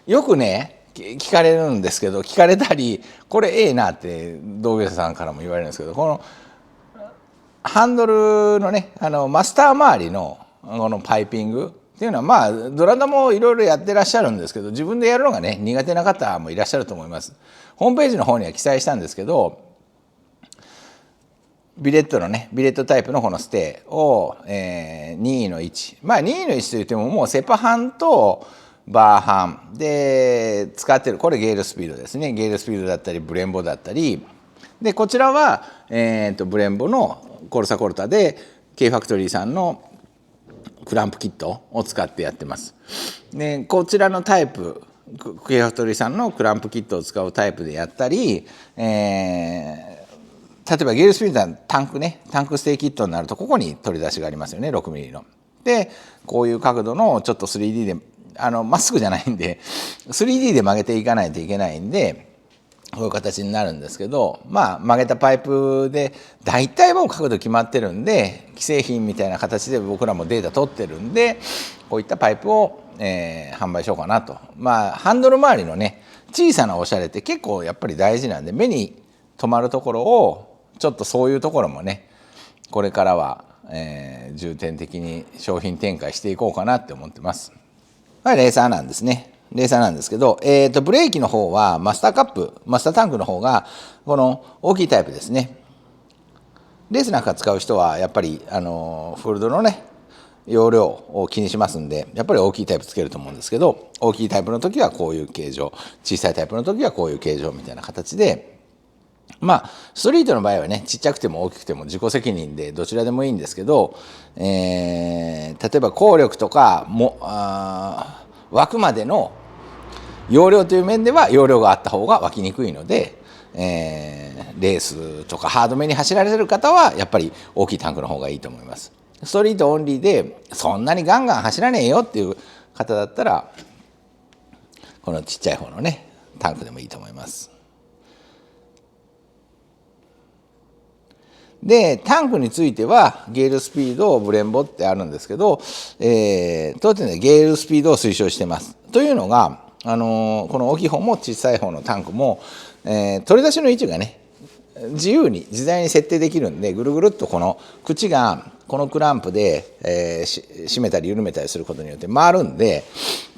よくね聞かれるんですけど、聞かれたりこれええなって同業者さんからも言われるんですけど、このハンドルのねマスター周りのこのパイピングっていうのは、まあドラダもいろいろやってらっしゃるんですけど、自分でやるのがね苦手な方もいらっしゃると思います。ホームページの方には記載したんですけど、ビレットのねビレットタイプのこのステを、任意の位置、まあ任意の位置といってももうセパハンとバーハンで使ってる、これゲールスピードですね。ゲールスピードだったりブレンボだったりで、こちらは、ブレンボのコルサコルタで K ファクトリーさんのクランプキットを使ってやってます。でこちらのタイプ K ファクトリーさんのクランプキットを使うタイプでやったり、例えばゲールスピードのタンクね、タンクステーキットになるとここに取り出しがありますよね、6ミリの。でこういう角度のちょっと 3D でまっすぐじゃないんで 3D で曲げていかないといけないんで、こういう形になるんですけど、まあ曲げたパイプで大体もう角度決まってるんで、既製品みたいな形で僕らもデータ取ってるんで、こういったパイプを、販売しようかなと。まあハンドル周りのね小さなおしゃれって結構やっぱり大事なんで、目に留まるところをちょっとそういうところもねこれからは、重点的に商品展開していこうかなって思ってます。これレーサーなんですね。レーサーなんですけど、ブレーキの方はマスターカップ、マスタータンクの方がこの大きいタイプですね。レースなんか使う人はやっぱりフールドのね容量を気にしますんで、やっぱり大きいタイプつけると思うんですけど、大きいタイプの時はこういう形状、小さいタイプの時はこういう形状みたいな形で、まあストリートの場合はねちっちゃくても大きくても自己責任でどちらでもいいんですけど、例えば効力とかも枠までの容量という面では容量があった方が湧きにくいので、レースとかハードめに走られる方はやっぱり大きいタンクの方がいいと思います。ストリートオンリーでそんなにガンガン走らねえよっていう方だったらこのちっちゃい方のねタンクでもいいと思います。でタンクについてはゲールスピードブレンボってあるんですけど、当店でゲールスピードを推奨してます。というのがこの大きい方も小さい方のタンクも、取り出しの位置がね自由に自在に設定できるんで、ぐるぐるっとこの口がこのクランプで、締めたり緩めたりすることによって回るんで、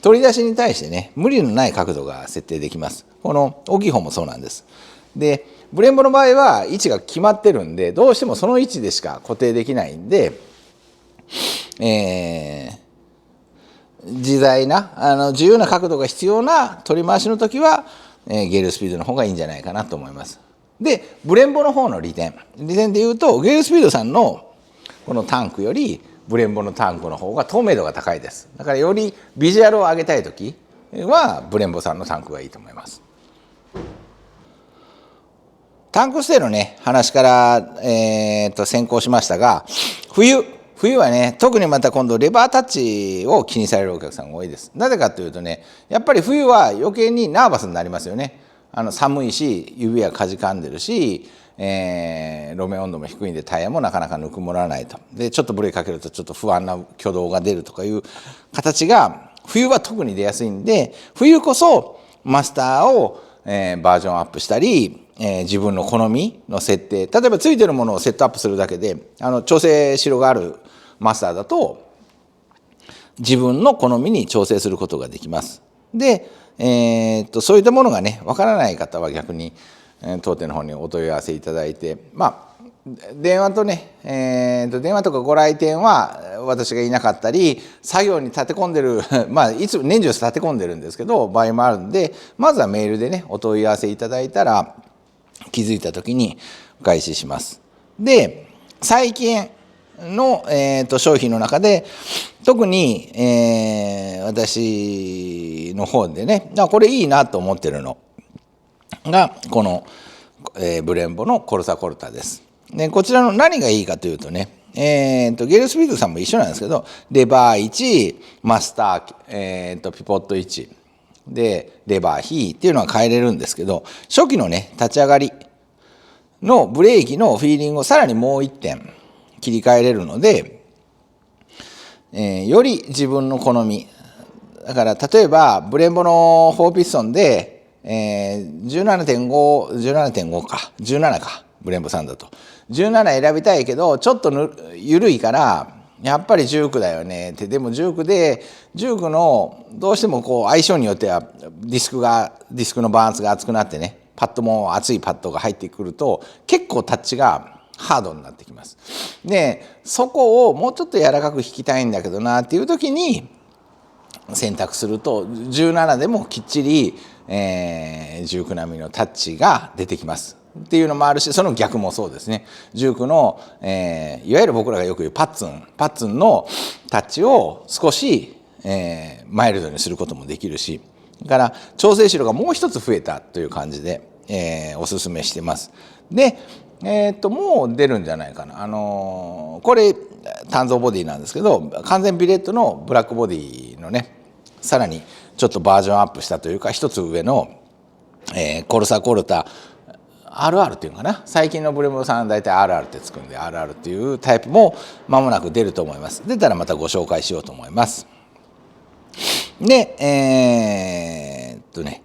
取り出しに対してね無理のない角度が設定できます。この大きい方もそうなんです。でブレンボの場合は位置が決まってるんで、どうしてもその位置でしか固定できないんで、自在な自由な角度が必要な取り回しの時は、ゲールスピードの方がいいんじゃないかなと思います。でブレンボの方の利点でいうと、ゲールスピードさんのこのタンクよりブレンボのタンクの方が透明度が高いです。だからよりビジュアルを上げたい時はブレンボさんのタンクがいいと思います。タンクステのね話から、先行しましたが、冬はね特にまた今度レバータッチを気にされるお客さんが多いです。なぜかというとね、やっぱり冬は余計にナーバスになりますよね。寒いし指はかじかんでるし、路面温度も低いんでタイヤもなかなかぬくもらないと。でちょっとブレーキかけるとちょっと不安な挙動が出るとかいう形が冬は特に出やすいんで、冬こそマスターを、バージョンアップしたり、自分の好みの設定、例えばついてるものをセットアップするだけで調整しろがあるマスターだと自分の好みに調整することができます。で、そういったものがねわからない方は逆に、当店の方にお問い合わせいただいて、まあ電話とね、電話とかご来店は私がいなかったり作業に立て込んでるまあいつ年中立て込んでるんですけど場合もあるんで、まずはメールでねお問い合わせいただいたら気づいた時にお返しします。で最近の、商品の中で特に、私の方でねこれいいなと思ってるのがこの、ブレンボのコルサコルタです。でこちらの何がいいかというとね、ゲールスピードさんも一緒なんですけど、レバー1マスター、ピポット1でレバー比っていうのは変えれるんですけど、初期のね立ち上がりのブレーキのフィーリングをさらにもう1点切り替えれるので、より自分の好みだから例えばブレンボの4ピストンで、17.5、17.5か、17か、ブレンボさんだと。17選びたいけど、ちょっと緩いから、やっぱり19だよねって。でも19で、19のどうしてもこう相性によってはディスクのバランスが厚くなってね、パッドも厚いパッドが入ってくると、結構タッチがハードになってきます。で、そこをもうちょっと柔らかく弾きたいんだけどなっていう時に選択すると、17でもきっちり、19並みのタッチが出てきますっていうのもあるし、その逆もそうですね。19の、いわゆる僕らがよく言うパッツンのタッチを少し、マイルドにすることもできるし、だから調整子路がもう一つ増えたという感じで、おすすめしてます。で、もう出るんじゃないかな。これ単造ボディなんですけど、完全ビレットのブラックボディのね、さらにちょっとバージョンアップしたというか、一つ上の、コルサコルタ RR っていうのかな。最近のブレンボさんは大体 RR ってつくんで、 RR っていうタイプも間もなく出ると思います。出たらまたご紹介しようと思います。で、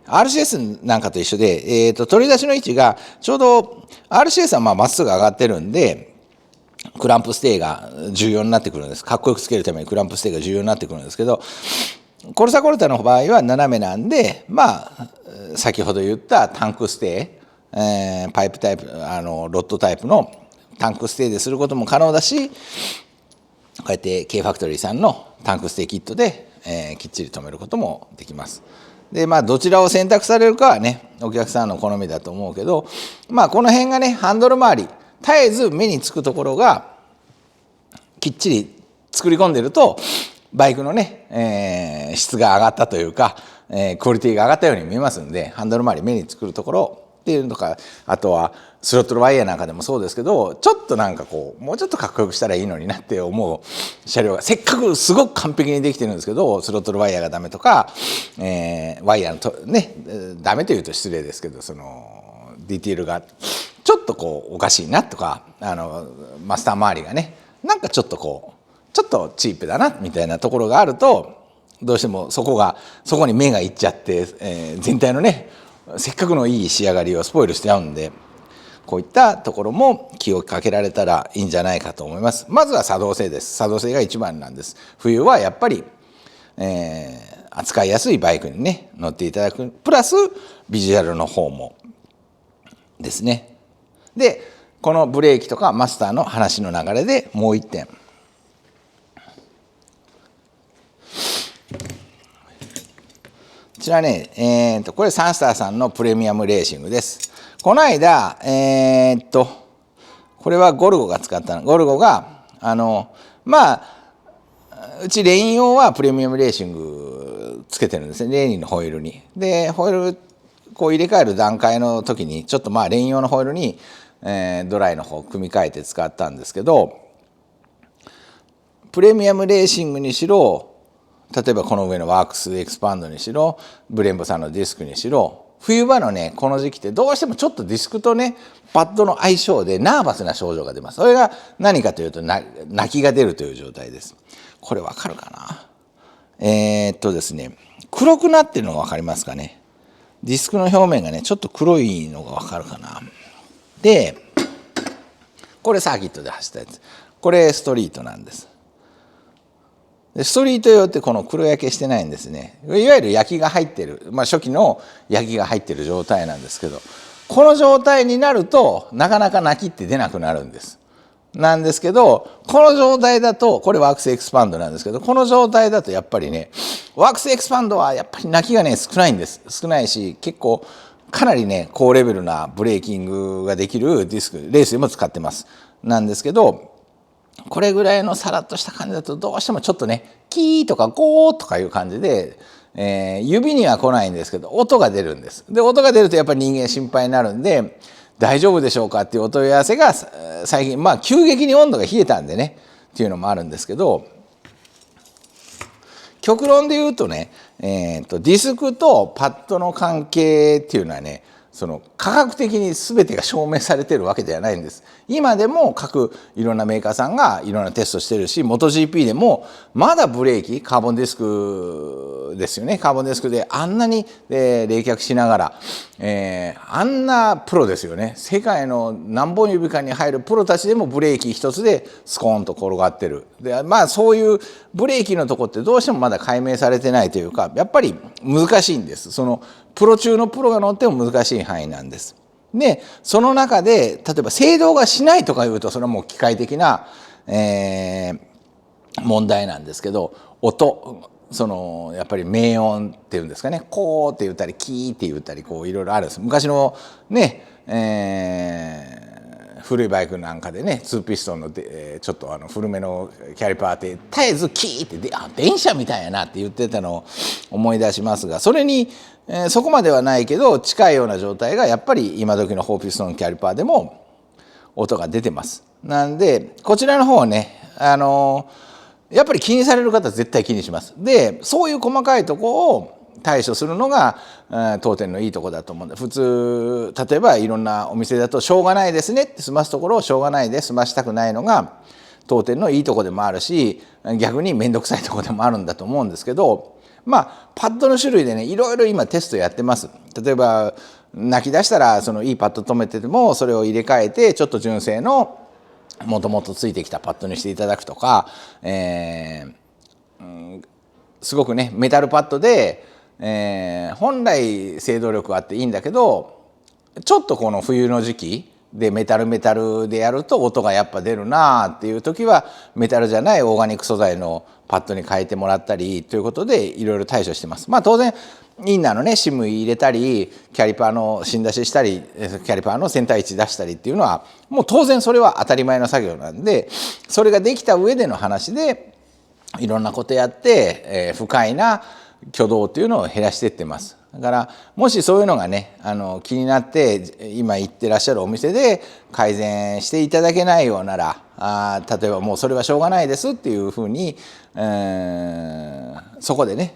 RCS なんかと一緒で、取り出しの位置がちょうど RCS はまっすぐ上がってるんで、クランプステイが重要になってくるんです。かっこよくつけるためにクランプステイが重要になってくるんですけど、コルサコルタの場合は斜めなんで、先ほど言ったタンクステイ、パイプタイプ、ロッドタイプのタンクステイですることも可能だし、こうやって K ファクトリーさんのタンクステイキットで、きっちり止めることもできます。で、どちらを選択されるかはね、お客さんの好みだと思うけど、この辺がね、ハンドル周り、絶えず目につくところがきっちり作り込んでると、バイクのね、質が上がったというか、クオリティが上がったように見えますんで、ハンドル周り目につくるところっていうのとか、あとはスロットルワイヤーなんかでもそうですけど、ちょっとなんかこうもうちょっとかっこよくしたらいいのになって思う車両が、せっかくすごく完璧にできてるんですけど、スロットルワイヤーがダメとか、ワイヤーのとねダメというと失礼ですけど、そのディティールがちょっとこうおかしいなとか、マスター周りがね、なんかちょっとチープだなみたいなところがあると、どうしてもそこに目がいっちゃって、全体のね、せっかくのいい仕上がりをスポイルしちゃうんで、こういったところも気をかけられたらいいんじゃないかと思います。まずは作動性です。作動性が一番なんです。冬はやっぱり、扱いやすいバイクにね乗っていただく、プラスビジュアルの方もですね。で、このブレーキとかマスターの話の流れでもう一点。こちらね、これサンスターさんのプレミアムレーシングです。この間、これはゴルゴが使ったの。ゴルゴが、うちレイン用はプレミアムレーシングつけてるんですね。レインのホイールに。で、ホイールこう入れ替える段階の時に、ちょっとレイン用のホイールに、ドライの方を組み替えて使ったんですけど、プレミアムレーシングにしろ、例えばこの上のワークスエクスパンドにしろ、ブレンボさんのディスクにしろ、冬場のねこの時期ってどうしてもちょっとディスクとねパッドの相性でナーバスな症状が出ます。それが何かというと泣きが出るという状態です。これわかるかな。ですね、黒くなってるのがわかりますかね。ディスクの表面がねちょっと黒いのがわかるかな。で、これサーキットで走ったやつ、これストリートなんです。でストリート用ってこの黒焼けしてないんですね。いわゆる焼きが入ってる、初期の焼きが入ってる状態なんですけど、この状態になるとなかなか泣きって出なくなるんです。なんですけど、この状態だと、これワークスエクスパンドなんですけど、この状態だとやっぱりね、ワークスエクスパンドはやっぱり泣きがね少ないんです。少ないし、結構かなりね高レベルなブレーキングができるディスク、レースでも使ってます。なんですけど、これぐらいのさらっとした感じだとどうしてもちょっとねキーとかゴーとかいう感じで、指には来ないんですけど音が出るんです。で音が出るとやっぱり人間心配になるんで、大丈夫でしょうかっていうお問い合わせが最近急激に温度が冷えたんでねっていうのもあるんですけど、極論で言うとね、ディスクとパッドの関係っていうのはね、その科学的に全てが証明されてるわけではないんです。今でも各いろんなメーカーさんがいろんなテストしてるし、MotoGP でもまだブレーキカーボンディスクですよね。カーボンディスクであんなに冷却しながら、あんなプロですよね。世界の何本指かに入るプロたちでもブレーキ一つでスコーンと転がってる。でそういうブレーキのとこってどうしてもまだ解明されてないというか、やっぱり難しいんです。そのプロ中のプロが乗っても難しい範囲なんです。でその中で例えば制動がしないとかいうと、それはもう機械的な、問題なんですけど、音、やっぱり鳴音っていうんですかね、こうって言ったりキーって言ったり、こういろいろあるんです。昔のね、古いバイクなんかでね、2ピストンのちょっと古めのキャリパーって絶えずキーって電車みたいやなって言ってたのを思い出しますが、それにそこまではないけど近いような状態がやっぱり今時の4ピストンのキャリパーでも音が出てます。なんでこちらの方はね、やっぱり気にされる方は絶対気にします。でそういう細かいとこを対処するのが当店のいいとこだと思うんで、普通例えばいろんなお店だとしょうがないですねって済ますところをしょうがないで済ましたくないのが当店のいいとこでもあるし、逆に面倒くさいとこでもあるんだと思うんですけど、パッドの種類でねいろいろ今テストやってます。例えば泣き出したらいいパッド止めててもそれを入れ替えてちょっと純正のもともとついてきたパッドにしていただくとか、すごくねメタルパッドで、本来制動力あっていいんだけど、ちょっとこの冬の時期でメタルでやると音がやっぱ出るなっていう時はメタルじゃないオーガニック素材のパッドに変えてもらったりということでいろいろ対処してます。当然インナーのねシム入れたりキャリパーの芯出ししたりキャリパーのセンター位置出したりっていうのはもう当然それは当たり前の作業なんで、それができた上での話でいろんなことやって、不快な挙動っていうのを減らしていってます。だからもしそういうのがね気になって今行ってらっしゃるお店で改善していただけないようなら、例えばもうそれはしょうがないですっていうふうに、そこでね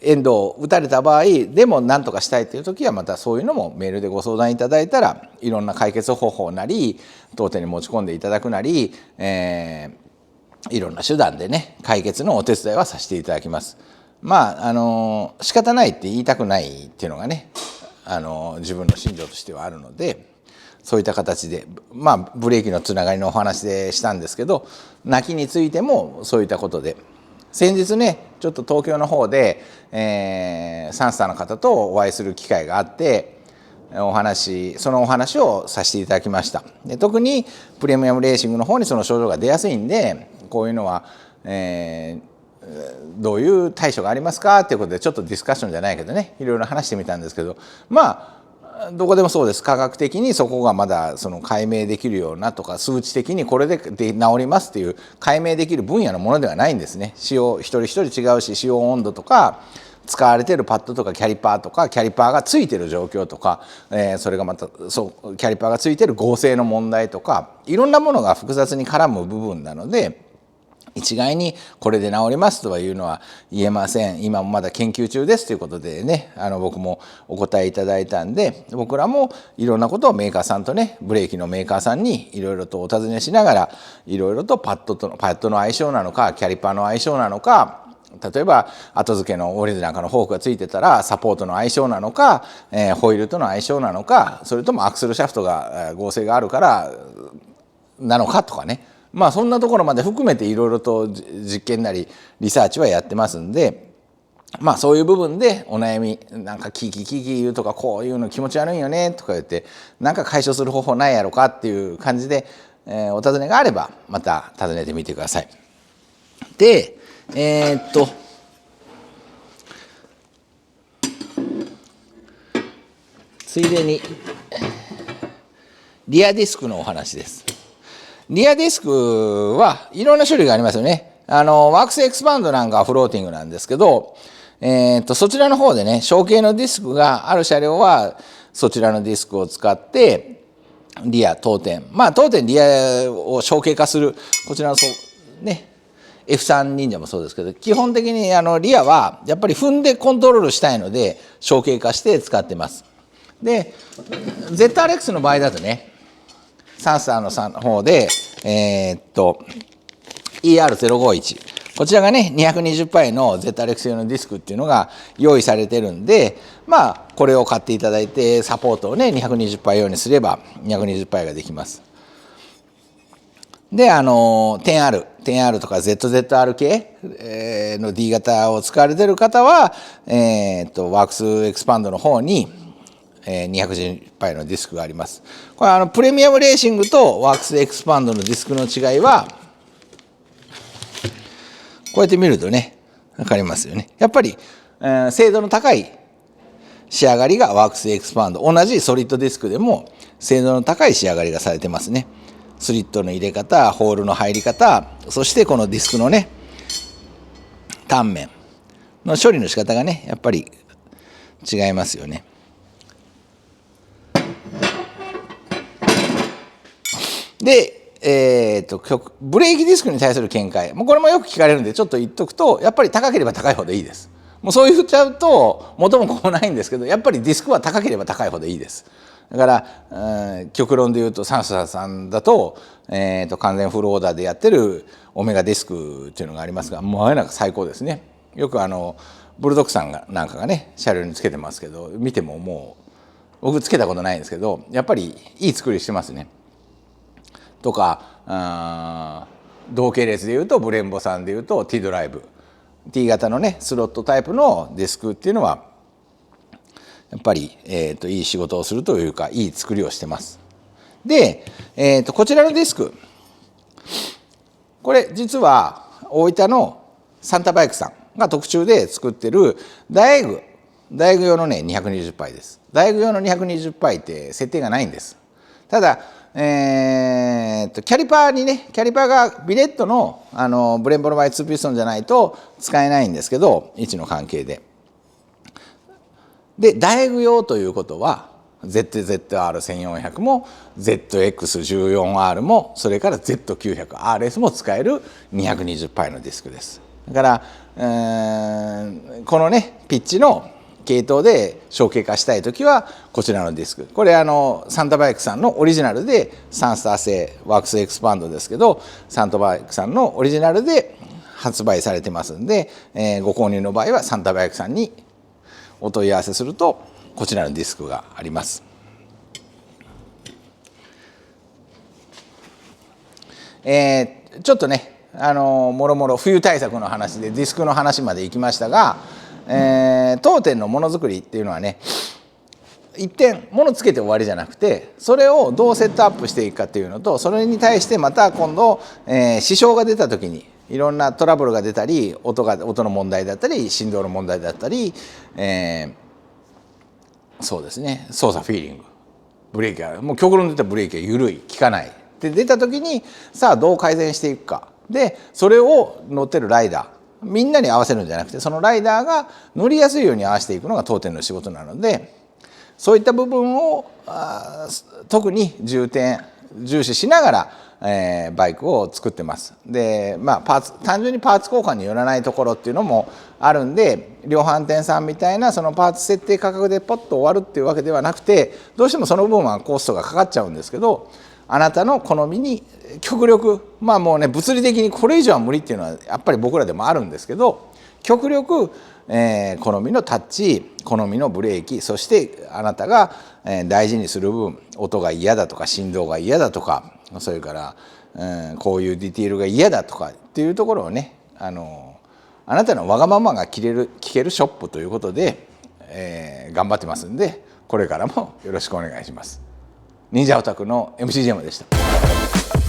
エンドを打たれた場合でも何とかしたいという時はまたそういうのもメールでご相談いただいたらいろんな解決方法なり当店に持ち込んでいただくなり、いろんな手段でね解決のお手伝いはさせていただきます。仕方ないって言いたくないっていうのがね自分の心情としてはあるので、そういった形でブレーキのつながりのお話でしたんですけど、泣きについてもそういったことで先日ねちょっと東京の方で、サンスターの方とお会いする機会があってそのお話をさせていただきました。で特にプレミアムレーシングの方にその症状が出やすいんで、こういうのは、どういう対処がありますかっていうことでちょっとディスカッションじゃないけどねいろいろ話してみたんですけど、どこでもそうです。科学的にそこがまだ解明できるようなとか数値的にこれで治りますっていう解明できる分野のものではないんですね。使用一人一人違うし、使用温度とか使われているパッドとかキャリパーとかキャリパーがついている状況とか、それがまたキャリパーがついている合成の問題とかいろんなものが複雑に絡む部分なので、一概にこれで治りますとはいうのは言えません。今もまだ研究中ですということでね僕もお答えいただいたんで、僕らもいろんなことをメーカーさんとねブレーキのメーカーさんにいろいろとお尋ねしながらいろいろとパッドの相性なのかキャリパーの相性なのか、例えば後付けのオリジなんかのフォークがついてたらサポートの相性なのか、ホイールとの相性なのか、それともアクセルシャフトが合成があるからなのかとかね、そんなところまで含めていろいろと実験なりリサーチはやってますんで、そういう部分でお悩みなんかキーキー言うとかこういうの気持ち悪いよねとか言ってなんか解消する方法ないやろかっていう感じで、お尋ねがあればまた尋ねてみてください。でついでにリアディスクのお話です。リアディスクはいろんな種類がありますよね。ワークスエクスパンドなんかはフローティングなんですけど、そちらの方でね小径のディスクがある車両はそちらのディスクを使ってリア当店当店リアを小径化するこちらのね F3 忍者もそうですけど、基本的にリアはやっぱり踏んでコントロールしたいので小径化して使ってます。で ZRX の場合だとねサンスターの方でER051 こちらがね 220π の ZRX 用のディスクっていうのが用意されてるんで、まあこれを買っていただいてサポートをね 220π 用にすれば 220π ができます。で10R とか ZZR 系の D 型を使われてる方はワークスエクスパンドの方に210π のディスクがあります。これプレミアムレーシングとワークスエクスパンドのディスクの違いはこうやって見るとね分かりますよね。やっぱり、精度の高い仕上がりがワークスエクスパンド、同じソリッドディスクでも精度の高い仕上がりがされてますね。スリットの入れ方、ホールの入り方、そしてこのディスクのね単面の処理の仕方がねやっぱり違いますよね。でブレーキディスクに対する見解、これもよく聞かれるんでちょっと言っとくと、やっぱり高ければ高いほどいいです。もうそう言っちゃうと元も子もないんですけど、やっぱりディスクは高ければ高いほどいいです。だから、極論で言うとサンスターさんだと、完全フルオーダーでやってるオメガディスクっていうのがありますが、もうあれなんか最高ですね。よくブルドックさんなんかがね車両につけてますけど、見てももう僕つけたことないんですけど、やっぱりいい作りしてますね。とか同系列でいうとブレンボさんでいうと T ドライブ T 型のねスロットタイプのディスクっていうのはやっぱり、いい仕事をするというかいい作りをしてます。で、こちらのディスクこれ実は大分のサンタバイクさんが特注で作ってる大工用のね 220π です。大工用の 220π って設定がないんです。ただキャリパーがビレットの、ブレンボの場合2ピストンじゃないと使えないんですけど、位置の関係で。で大工用ということは ZZR1400 も ZX14R もそれから Z900RS も使える 220π のディスクです。だから、このねピッチの系統で小径化したいときはこちらのディスク、これサンタバイクさんのオリジナルでサンスター製ワークスエクスパンドですけど、サンタバイクさんのオリジナルで発売されてますんで、ご購入の場合はサンタバイクさんにお問い合わせするとこちらのディスクがあります。ちょっとねもろもろ冬対策の話でディスクの話まで行きましたが、当店のものづくりっていうのはね一点ものつけて終わりじゃなくて、それをどうセットアップしていくかっていうのと、それに対してまた今度、支障が出た時にいろんなトラブルが出たり音の問題だったり振動の問題だったり、そうですね操作フィーリングブレーキがもう極論で言ったらブレーキが緩い効かないって出た時にさあどう改善していくかで、それを乗ってるライダーみんなに合わせるんじゃなくて、そのライダーが乗りやすいように合わせていくのが当店の仕事なので、そういった部分を特に重視しながら、バイクを作ってます。で単純にパーツ交換によらないところっていうのもあるんで、量販店さんみたいなそのパーツ設定価格でポッと終わるっていうわけではなくて、どうしてもその分はコストがかかっちゃうんですけど、あなたの好みに極力もうね物理的にこれ以上は無理っていうのはやっぱり僕らでもあるんですけど、極力、好みのタッチ好みのブレーキ、そしてあなたが大事にする分音が嫌だとか振動が嫌だとか、それから、こういうディティールが嫌だとかっていうところをねあなたのわがままが聞けるショップということで、頑張ってますんで、これからもよろしくお願いします。忍者オタクの MC ジェムでした。